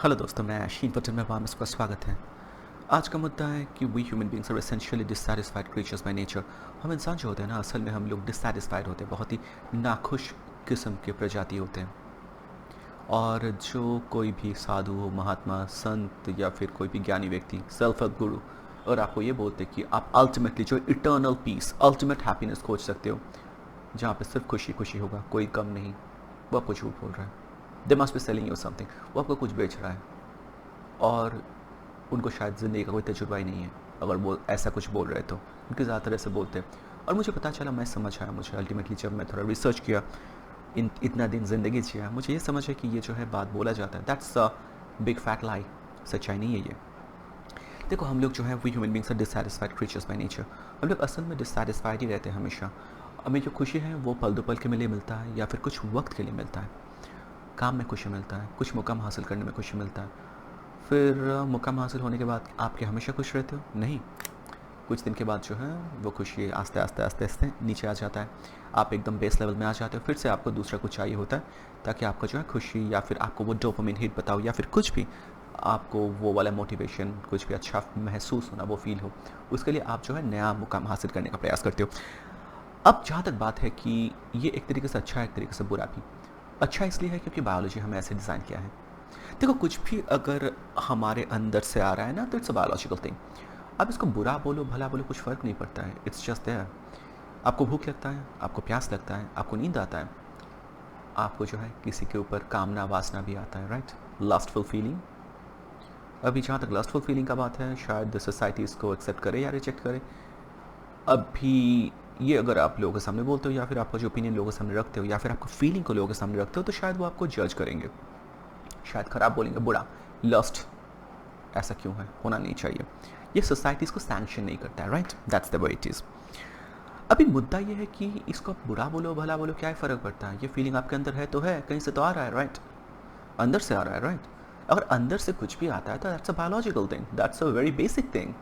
Hello दोस्तों, मैं शीन पटेल में वापस आपका स्वागत है। आज का मुद्दा है कि we human beings are essentially dissatisfied creatures by nature. हम इंसान जो होते हैं ना, असल में हम लोग डिससैटिस्फाइड होते हैं, बहुत ही नाखुश किस्म के प्रजाति होते हैं। और जो कोई भी साधु, महात्मा, संत या फिर कोई भी ज्ञानी व्यक्ति, सेल्फ हेल्प गुरु, और आपको ये बोलते हैं कि आप अल्टीमेटली जो इटर्नल पीस, अल्टीमेट हैप्पीनेस खोज सकते हो, जहाँ पे सिर्फ खुशी खुशी होगा, कोई गम नहीं, वो आपको झूठ बोल रहा है। They must be selling you something. वो आपको कुछ बेच रहा है और उनको शायद ज़िंदगी का कोई तजुर्बा ही नहीं है अगर वो ऐसा कुछ बोल रहे तो। उनके ज़्यादातर ऐसे बोलते हैं। और मुझे पता चला, मैं समझ आया, मुझे अल्टीमेटली जब मैं थोड़ा रिसर्च किया, इतना दिन ज़िंदगी जिया, मुझे ये समझ है कि ये जो है बात बोला जाता है, that's a big fat lie. सच्चाई नहीं है ये। देखो, हम लोग जो है we human beings are dissatisfied creatures by nature. हम लोग असल में डिससैटिस्फाइड ही रहते हैं हमेशा। हमें जो खुशी है वो पल दो पल के लिए मिलता है या फिर कुछ वक्त के लिए मिलता है। काम में खुशी मिलता है, कुछ मुकाम हासिल करने में खुशी मिलता है। फिर मुकाम हासिल होने के बाद आप क्या हमेशा खुश रहते हो? नहीं। कुछ दिन के बाद जो है वो खुशी आस्ते आस्ते आस्ते आस्ते नीचे आ जाता है। आप एकदम बेस लेवल में आ जाते हो, फिर से आपको दूसरा कुछ चाहिए होता है ताकि आपका जो है खुशी या फिर आपको वो डोपामिन हिट बताओ या फिर कुछ भी, आपको वो वाला मोटिवेशन, कुछ भी अच्छा महसूस होना, वो फील हो, उसके लिए आप जो है नया मुकाम हासिल करने का प्रयास करते हो। अब जहाँ तक बात है कि ये एक तरीके से अच्छा है, एक तरीके से बुरा भी। अच्छा इसलिए है क्योंकि बायोलॉजी हमें ऐसे डिज़ाइन किया है। देखो, कुछ भी अगर हमारे अंदर से आ रहा है ना, तो इट्स अ बायोलॉजिकल थिंग। अब इसको बुरा बोलो भला बोलो, कुछ फ़र्क नहीं पड़ता है, इट्स जस्ट देयर। आपको भूख लगता है, आपको प्यास लगता है, आपको नींद आता है, आपको जो है किसी के ऊपर कामना वासना भी आता है, राइट? Lustful feeling. अभी जहाँ तक लस्टफुल फीलिंग का बात है, शायद सोसाइटी इसको एक्सेप्ट करे या रिजेक्ट करे। अभी ये अगर आप लोगों के सामने बोलते हो या फिर आपका जो ओपिनियन लोगों के सामने रखते हो या फिर आपको फीलिंग को लोगों के सामने रखते हो, तो शायद वो आपको जज करेंगे, शायद ख़राब बोलेंगे, बुरा, लस्ट, ऐसा क्यों है, होना नहीं चाहिए। ये सोसाइटी इसको सैंक्शन नहीं करता है, right? That's the way it is. अभी मुद्दा ये है कि इसको आप बुरा बोलो भला बोलो, क्या फ़र्क पड़ता है? ये फीलिंग आपके अंदर है तो है, कहीं से तो आ रहा है, राइट? अंदर से आ रहा है, राइट? अगर अंदर से कुछ भी आता है तो that's a biological thing, that's a very basic thing,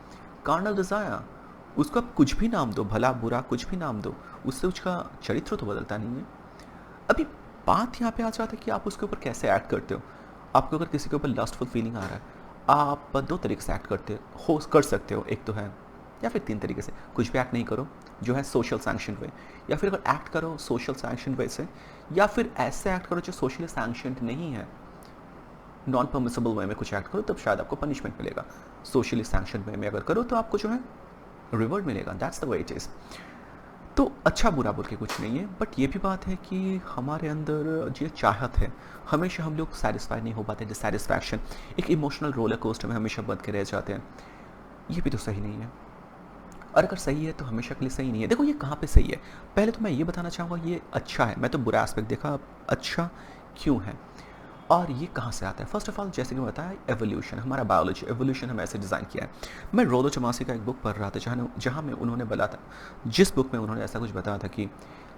carnal desire. उसको आप कुछ भी नाम दो, भला बुरा कुछ भी नाम दो, उससे उसका चरित्र तो बदलता नहीं है। अभी बात यहाँ पे आ जाती है कि आप उसके ऊपर कैसे एक्ट करते हो। आपको अगर किसी के ऊपर लस्टफुल फीलिंग आ रहा है, आप दो तरीके से एक्ट कर सकते हो। एक तो है, या फिर तीन तरीके से, कुछ भी एक्ट नहीं करो जो है सोशल सैंक्शन वे, या फिर अगर एक्ट करो सोशल सैंक्शन वे से, या फिर ऐसे एक्ट करो जो सोशली सैंक्शनड नहीं है, नॉन परमिसेबल वे में कुछ एक्ट करो, तब शायद आपको पनिशमेंट मिलेगा। सोशली सैंक्शन वे में अगर करो तो आपको जो है रिवॉर्ड मिलेगा। That's the way it is. तो अच्छा बुरा बोल के कुछ नहीं है, बट ये भी बात है कि हमारे अंदर जो चाहत है, हमेशा हम लोग सेटिस्फाई नहीं हो पाते। डिससेटिस्फैक्शन एक इमोशनल रोलर कोस्टर में हमेशा बंध के रह जाते हैं। ये भी तो सही नहीं है। और अगर सही है तो हमेशा के लिए सही नहीं है। देखो, ये कहाँ पे सही है, पहले तो मैं ये बताना चाहूँगा, ये अच्छा है। मैं तो बुरा एस्पेक्ट देखा, अब अच्छा क्यों है और ये कहाँ से आता है। फर्स्ट ऑफ ऑल, जैसे कि मैं बताया, एवोल्यूशन, हमारा बायोलॉजी एवोल्यूशन हम ऐसे डिज़ाइन किया है। मैं रोलो चमासी का एक बुक पढ़ रहा था जहाँ में उन्होंने बोला था, जिस बुक में उन्होंने ऐसा कुछ बताया था कि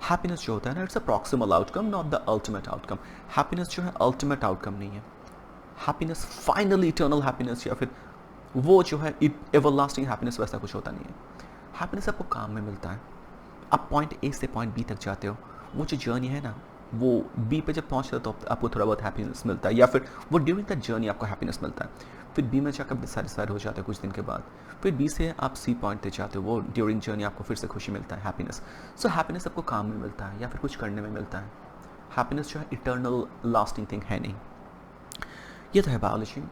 हैप्पीनेस जो होता है ना, it's a proximal outcome, not the ultimate outcome. Happiness जो है अल्टीमेट आउटकम नहीं है। हैप्पीनेस फाइनल इटर्नल हैप्पीनेस या फिर वो जो है एवरलास्टिंग हैप्पीनेस, वैसा कुछ होता नहीं है। हैप्पीनेस आपको काम में मिलता है। आप पॉइंट ए से पॉइंट बी तक जाते हो, वो जो जर्नी है ना, वो बी पे जब पहुंचते हो तो आपको थोड़ा बहुत हैप्पीनेस मिलता है, या फिर वो ड्यूरिंग दैट जर्नी आपको हैप्पीनेस मिलता है। फिर बी में जाकर डिससेटिस्फाइड हो जाते हो कुछ दिन के बाद, फिर बी से आप सी पॉइंट पे जाते हो, वो ड्यूरिंग जर्नी आपको फिर से खुशी मिलता है, हैप्पीनेस। सो हैप्पीनेस आपको काम में मिलता है या फिर कुछ करने में मिलता है। हैप्पीनेस जो है इटर्नल लास्टिंग थिंग है नहीं। ये तो है बायोलॉजी।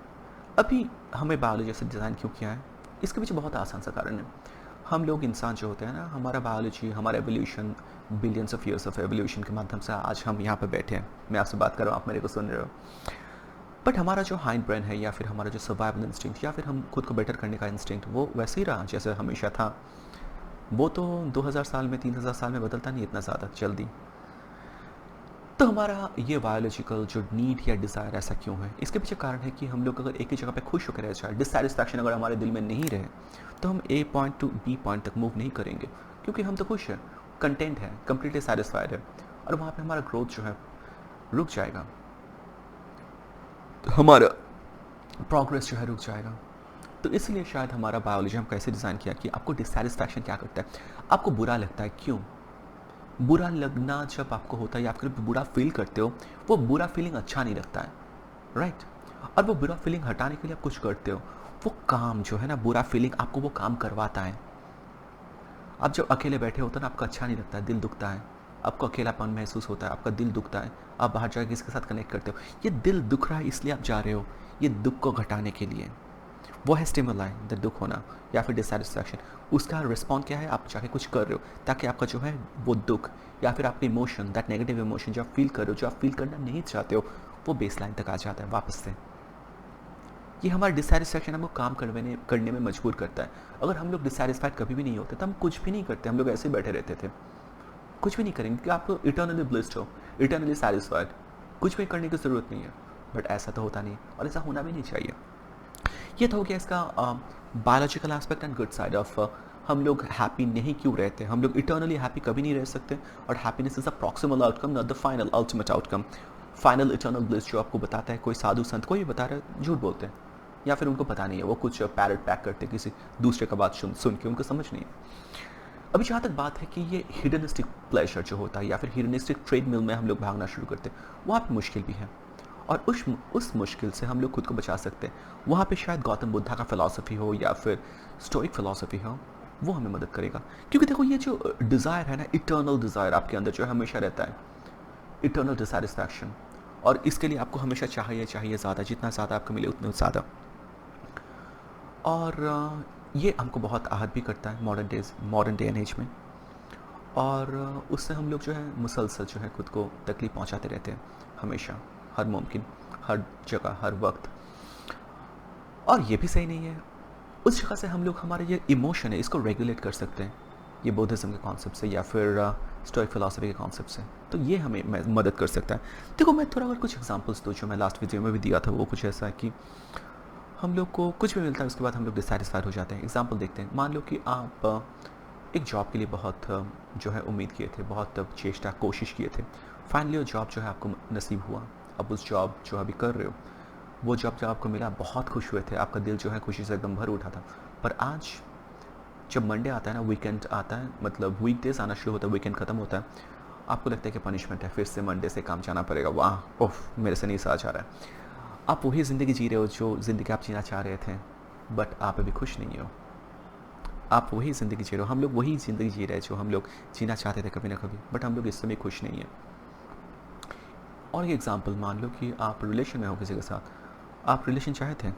अभी हमें बायोलॉजी से डिज़ाइन क्यों किया है, इसके पीछे बहुत आसान सा कारण है। हम लोग इंसान जो होते हैं ना, हमारा बायोलॉजी, हमारा evolution, billions of years of evolution के माध्यम से आज हम यहाँ पे बैठे हैं, मैं आपसे बात कर रहा हूँ, आप मेरे को सुन रहे हो। बट हमारा जो हाइंड ब्रेन है या फिर हमारा जो सर्वाइवल इंस्टिंक्ट या फिर हम खुद को बेटर करने का इंस्टिंक्ट, वो वैसे ही रहा जैसे हमेशा था। वो तो 2000 साल में, 3000 साल में बदलता नहीं इतना ज़्यादा जल्दी। तो हमारा ये बायोलॉजिकल जो नीड या डिज़ायर ऐसा क्यों है, इसके पीछे कारण है कि हम लोग अगर एक ही जगह पे खुश होकर रह जाए, डिससेटिस्फैक्शन अगर हमारे दिल में नहीं रहे, तो हम ए पॉइंट टू बी पॉइंट तक मूव नहीं करेंगे, क्योंकि हम तो खुश हैं, कंटेंट है, कंप्लीटली सेटिस्फाइड है, और वहाँ पे हमारा ग्रोथ जो है रुक जाएगा, तो हमारा प्रोग्रेस जो है रुक जाएगा। तो इसलिए शायद हमारा बायोलॉजी हम कैसे डिज़ाइन किया कि आपको डिससेटिस्फैक्शन क्या करता है, आपको बुरा लगता है, क्यों बुरा लगना जब आपको होता है या फिर बुरा फील करते हो, वो बुरा फीलिंग अच्छा नहीं लगता है, राइट? और वो बुरा फीलिंग हटाने के लिए आप कुछ करते हो। वो काम जो है ना, बुरा फीलिंग आपको वो काम करवाता है। आप जब अकेले बैठे होते हो ना, आपको अच्छा नहीं लगता है, दिल दुखता है, आपको अकेलापन महसूस होता है, आपका दिल दुखता है, आप बाहर जाके किसके साथ कनेक्ट करते हो। ये दिल दुख रहा है इसलिए आप जा रहे हो, ये दुख को घटाने के लिए। वो है स्टिमुलाई, द दुख होना या फिर डिससेटिस्फैक्शन। उसका रिस्पॉन्ड क्या है, आप जाके कुछ कर रहे हो ताकि आपका जो है वो दुख या फिर आपका इमोशन, दैट नेगेटिव इमोशन जो आप फील कर रहे हो, जो आप फील करना नहीं चाहते हो, वो बेस लाइन तक आ जाता है वापस से। ये हमारा डिससेटिस्फैक्शन हमको काम करने में मजबूर करता है। अगर हम लोग डिससेटिस्फाइड कभी भी नहीं होते तो हम कुछ भी नहीं करते, हम लोग ऐसे ही बैठे रहते थे, कुछ भी नहीं करेंगे क्योंकि आप इटर्नली ब्लिस्ड हो, इटर्नली सेटिस्फाइड, कुछ भी करने की ज़रूरत नहीं है। बट ऐसा तो होता नहीं और ऐसा होना भी नहीं चाहिए। ये तो हो गया इसका biological aspect and good side of हम लोग हैप्पी नहीं क्यों रहते। हम लोग इटर्नली हैप्पी कभी नहीं रह सकते और happiness is a proximal outcome, not the final ultimate outcome. Final eternal bliss जो आपको बताता है कोई साधु संत, कोई भी बता रहा है, झूठ बोलते हैं या फिर उनको पता नहीं है, वो कुछ पैरट पैक करते हैं किसी दूसरे का बात सुन के, उनको समझ नहीं है। अभी जहाँ तक बात है कि ये हिडनिस्टिक प्लेजर जो होता है या फिर हिडनिस्टिक ट्रेडमिल में हम लोग भागना शुरू करते हैं, वहाँ पे मुश्किल भी है और उस मुश्किल से हम लोग खुद को बचा सकते हैं। वहाँ पे शायद गौतम बुद्धा का फिलॉसफी हो या फिर स्टोइक फिलॉसफी हो, वो हमें मदद करेगा। क्योंकि देखो ये जो डिज़ायर है ना, इटर्नल डिज़ायर आपके अंदर जो है हमेशा रहता है, इटर्नल डिससेटिस्फैक्शन, और इसके लिए आपको हमेशा चाहिए ज़्यादा, जितना ज़्यादा आपको मिले उतना ज़्यादा। और ये हमको बहुत आहत भी करता है मॉडर्न डे एंड एज में। और उससे हम लोग जो है मुसलसल जो है खुद को तकलीफ पहुंचाते रहते हैं हमेशा, हर मुमकिन, हर जगह, हर वक्त। और ये भी सही नहीं है। उस जगह से हम लोग हमारे ये इमोशन है इसको रेगुलेट कर सकते हैं, ये बुद्धिज़्म के कॉन्सेप्ट से या फिर स्टोइक फिलॉसफी के कॉन्सेप्ट से। तो ये हमें मदद कर सकता है। देखो मैं थोड़ा अगर कुछ एग्जांपल्स दूँ, जो मैं लास्ट वीडियो में भी दिया था, वो कुछ ऐसा है कि हम लोग को कुछ भी मिलता है उसके बाद हम लोग डिससेटिस्फाइड हो जाते हैं। एग्जांपल देखते हैं, मान लो कि आप एक जॉब के लिए बहुत जो है उम्मीद किए थे, बहुत चेष्टा कोशिश किए थे, फाइनली वो जॉब जो है आपको नसीब हुआ। अब उस जॉब जो अभी कर रहे हो, वो जॉब जब आपको मिला बहुत खुश हुए थे, आपका दिल जो है खुशी से एकदम भर उठा था। पर आज जब मंडे आता है ना, वीकेंड आता है, मतलब वीकडेज आना शुरू होता है, वीकेंड ख़त्म होता है, आपको लगता है कि पनिशमेंट है, फिर से मंडे से काम जाना पड़ेगा। वाह ओफ, मेरे से नहीं सहा जा रहा है। आप वही ज़िंदगी जी रहे हो जो ज़िंदगी आप जीना चाह रहे थे, बट आप अभी खुश नहीं हो। आप वही ज़िंदगी जी रहे हो, हम लोग वही ज़िंदगी जी रहे हैं जो हम लोग जीना चाहते थे कभी ना कभी, बट हम लोग इस समय खुश नहीं हैं। और ये एग्जांपल, मान लो कि आप रिलेशन में हो किसी के साथ, आप रिलेशन चाहे थे,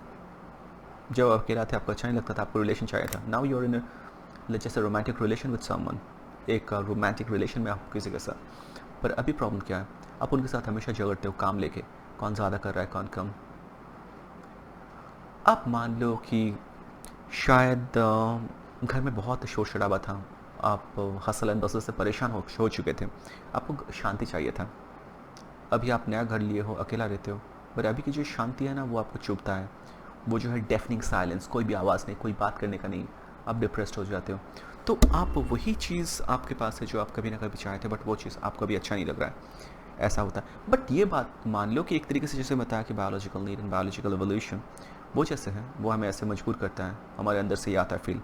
जब आप अकेला थे आपको अच्छा नहीं लगता था, आपको रिलेशन चाहिए था। नाउ यू आर इन जैसे रोमांटिक रिलेशन विद समवन, एक रोमांटिक रिलेशन में आप किसी के साथ, पर अभी प्रॉब्लम क्या है, आप उनके साथ हमेशा झगड़ते हो काम लेके, कौन ज़्यादा कर रहा है कौन कम। आप मान लो कि शायद घर में बहुत शोर शराबा था, आप हसल एंड बसल से परेशान हो चुके थे, आपको शांति चाहिए था। अभी आप नया घर लिए हो, अकेला रहते हो, पर अभी की जो शांति है ना वो आपको चुभता है। वो जो है डेफनिंग साइलेंस, कोई भी आवाज़ नहीं, कोई बात करने का नहीं, आप डिप्रेस्ड हो जाते हो। तो आप वही चीज़ आपके पास है जो आप कभी ना कभी चाहे थे, बट वो चीज़ आपको अभी अच्छा नहीं लग रहा है, ऐसा होता है। बट ये बात मान लो कि एक तरीके से जैसे बताया कि biological need and biological evolution, वो जैसे है, वो हमें ऐसे मजबूर करता है, हमारे अंदर से ये आता है फील,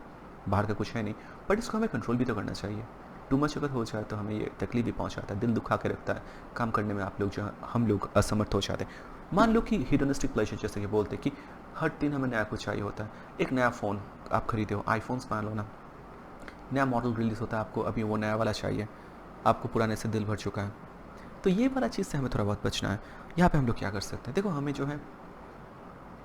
बाहर का कुछ है नहीं, बट इसको हमें कंट्रोल भी तो करना चाहिए। टू मच अगर हो जाए तो हमें ये तकलीफ भी पहुंचाता है, दिल दुखा के रखता है, काम करने में आप लोग जो है हम लोग असमर्थ हो जाते हैं। मान लो कि हिडनिस्टिक प्लेजर जैसे कि बोलते हैं कि हर दिन हमें नया कुछ चाहिए होता है। एक नया फ़ोन आप खरीदे हो, आईफोन्स मान लो ना, नया मॉडल रिलीज़ होता है, आपको अभी वो नया वाला चाहिए, आपको पुराने से दिल भर चुका है। तो ये वाला चीज़ से हमें थोड़ा बहुत बचना है। यहाँ पे हम लोग क्या कर सकते हैं, देखो हमें जो है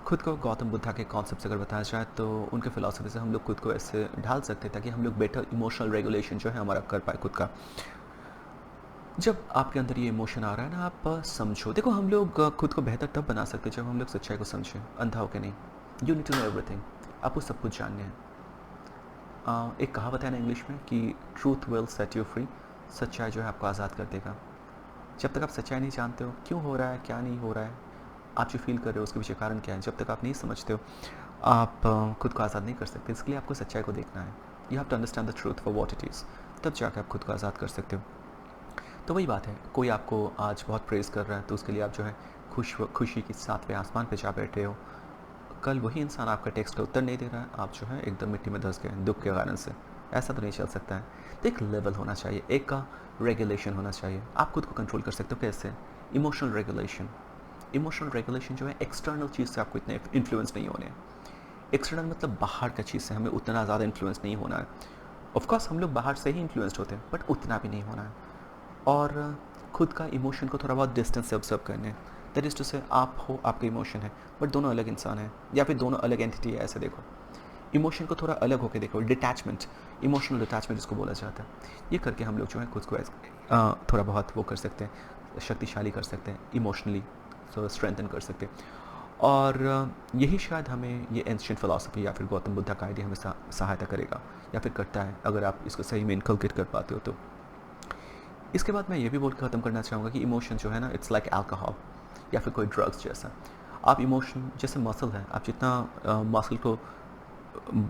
खुद को गौतम बुद्धा के कॉन्सेप्ट से अगर बताया जाए तो उनके फिलॉसफी से हम लोग खुद को ऐसे ढाल सकते हैं ताकि हम लोग बेटर इमोशनल रेगुलेशन जो है हमारा कर पाए खुद का। जब आपके अंदर ये इमोशन आ रहा है ना, आप समझो, देखो हम लोग खुद को बेहतर तब बना सकते हैं जब हम लोग सच्चाई को समझें, अंधा होकर नहीं। You need to know everything, आपको सब कुछ जानने हैं। एक कहावत है ना इंग्लिश में कि truth will set you free, सच्चाई जो है आपको आज़ाद कर देगा। जब तक आप सच्चाई नहीं जानते हो, क्यों हो रहा है क्या नहीं हो रहा है, आप जो फील कर रहे हो उसके पीछे कारण क्या है, जब तक आप नहीं समझते हो, आप खुद को आज़ाद नहीं कर सकते। इसके लिए आपको सच्चाई को देखना है, you have to understand the truth for what it is, तब जाकर आप खुद को आज़ाद कर सकते हो। तो वही बात है, कोई आपको आज बहुत प्रेज़ कर रहा है तो उसके लिए आप जो है खुशी के सातवें आसमान पे जा बैठे हो। कल वही इंसान आपका टेक्स्ट का उत्तर नहीं दे रहा है, आप जो है एकदम मिट्टी में धंस गए दुख के कारण से। ऐसा तो नहीं चल सकता है। तो एक लेवल होना चाहिए, एक का रेगुलेशन होना चाहिए। आप खुद को कंट्रोल कर सकते हो कैसे, इमोशनल रेगुलेशन। इमोशनल रेगुलेशन जो है एक्सटर्नल चीज़ से आपको इतने इन्फ्लुएंस नहीं होने हैं। एक्सटर्नल मतलब बाहर का चीज़ से हमें उतना ज़्यादा इन्फ्लुएंस नहीं होना है। ऑफकोर्स हम लोग बाहर से ही इन्फ्लुएंस्ड होते हैं, बट उतना भी नहीं होना है। और खुद का इमोशन को थोड़ा बहुत डिस्टेंस से ऑब्जर्व करने, दैट इज़ टू से आप हो, आपका इमोशन है, बट दोनों अलग इंसान हैं, या फिर दोनों अलग एंटिटी है, ऐसे देखो। इमोशन को थोड़ा अलग होकर देखो, डिटैचमेंट, इमोशनल डिटैचमेंट जिसको बोला जाता है। ये करके हम लोग जो है खुद को थोड़ा बहुत वो कर सकते हैं, शक्तिशाली कर सकते हैं, इमोशनली स्ट्रेंथन कर सकते हैं। और यही शायद हमें ये एंशिएंट फिलॉसफी या फिर गौतम बुद्धा का आइडिया हमें सहायता करेगा, या फिर करता है, अगर आप इसको सही में इनकलकेट कर पाते हो तो। इसके बाद मैं ये भी बोल के ख़त्म करना चाहूँगा कि इमोशन जो है ना, इट्स लाइक अल्कोहल या फिर कोई ड्रग्स जैसा। आप इमोशन जैसे मसल है, आप जितना मसल को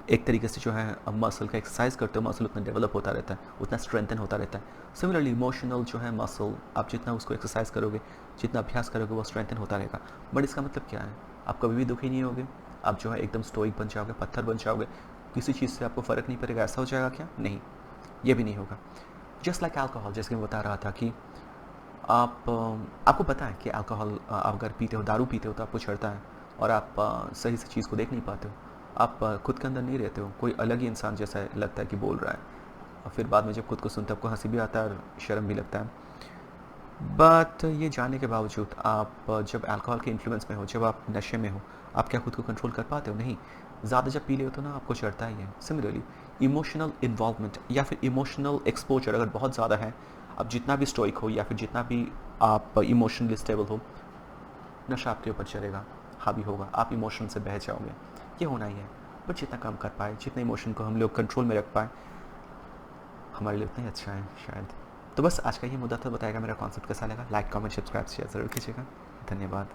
एक तरीके से जो है मसल का एक्सरसाइज करते हो, मसल उतना डेवलप होता रहता है, उतना स्ट्रेंथन होता रहता है। सिमिलरली इमोशनल जो है मसल, आप जितना उसको एक्सरसाइज करोगे, जितना अभ्यास करोगे, वो स्ट्रेंथन होता रहेगा। बट इसका मतलब क्या है? आप कभी भी दुखी नहीं होगे, आप जो है एकदम स्टोइक बन जाओगे, पत्थर बन जाओगे, किसी चीज़ से आपको फ़र्क नहीं पड़ेगा, ऐसा हो जाएगा क्या? नहीं, ये भी नहीं होगा। जस्ट लाइक अल्कोहल, जैसे कि मैं बता रहा था कि आपको पता है कि अल्कोहल आप अगर पीते हो, दारू पीते हो तो आपको चढ़ता है, और आप सही से चीज़ को देख नहीं पाते हो, आप खुद के अंदर नहीं रहते हो, कोई अलग ही इंसान जैसा लगता है कि बोल रहा है, और फिर बाद में जब खुद को सुनते हो आपको हंसी भी आता है और शर्म भी लगता है। बट ये जानने के बावजूद आप जब अल्कोहल के इन्फ्लुएंस में हो, जब आप नशे में हो, आप क्या खुद को कंट्रोल कर पाते हो? नहीं। ज़्यादा जब पी ले हो तो ना आपको चढ़ता ही है। सिमिलरली इमोशनल इन्वॉल्वमेंट या फिर इमोशनल एक्सपोजर अगर बहुत ज़्यादा है, आप जितना भी स्टोइक हो या फिर जितना भी आप इमोशनली स्टेबल हो, नशा आपके ऊपर चलेगा, हावी होगा, आप इमोशन से बह जाओगे। ये होना ही है। बट जितना कम कर पाए, जितना इमोशन को हम लोग कंट्रोल में रख पाए, हमारे लिए उतना ही अच्छा है शायद। तो बस आज का ये मुद्दा था, बताएगा मेरा कॉन्सेप्ट कैसा लगा। लाइक, कमेंट, सब्सक्राइब, शेयर ज़रूर कीजिएगा। धन्यवाद।